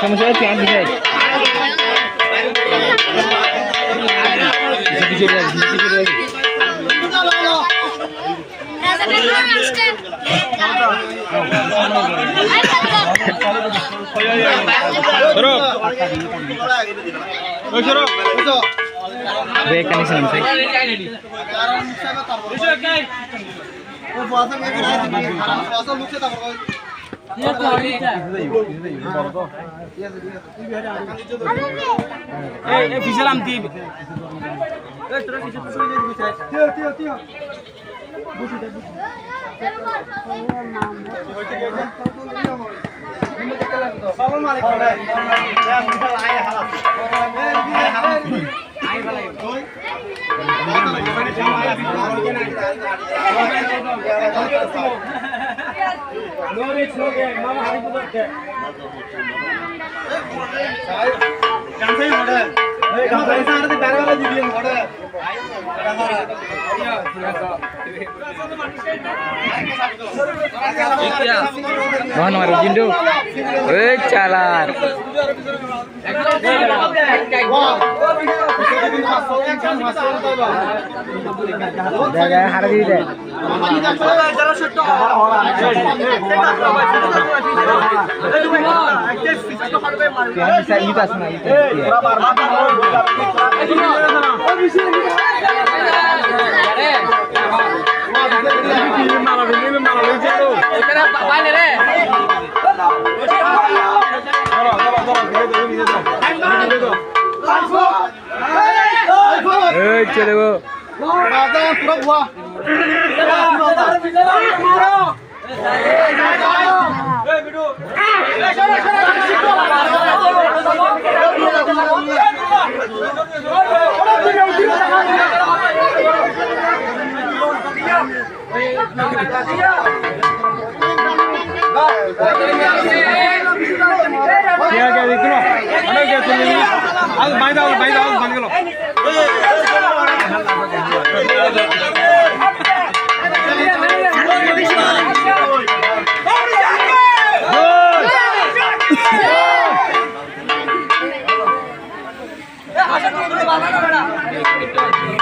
সমস্যা হচ্ছে আমি যাই ব্রেক কানেকশন আছে ফিসালাম দিন mohon nomor jindu calar jaga hardi deh bisa itas na चले वो क्या क्या देख लो अलग क्या सुन ली आज बाइदा बंद करो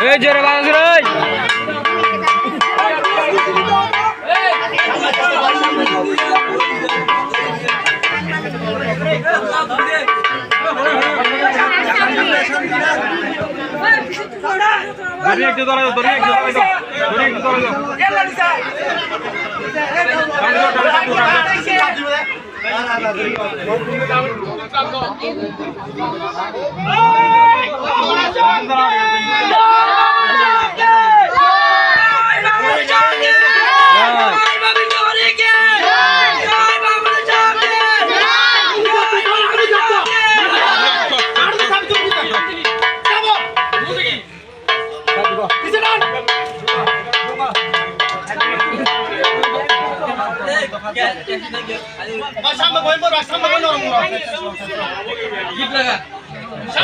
ए जरा बाज रे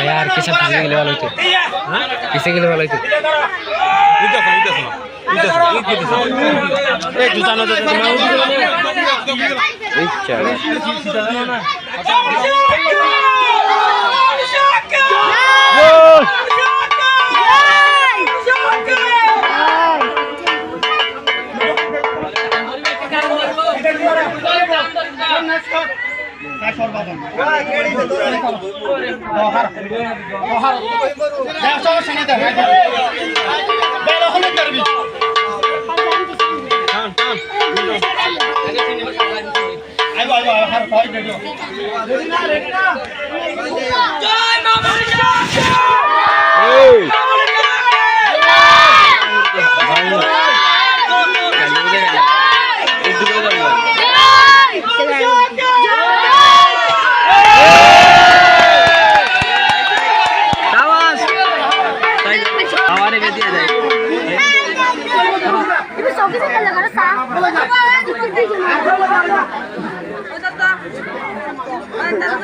यार किसे पीछे के लेवल होते किसे के लेवल होते एक जूता ना देते मैं एक चलो itu sogi sih kalau nggak resah.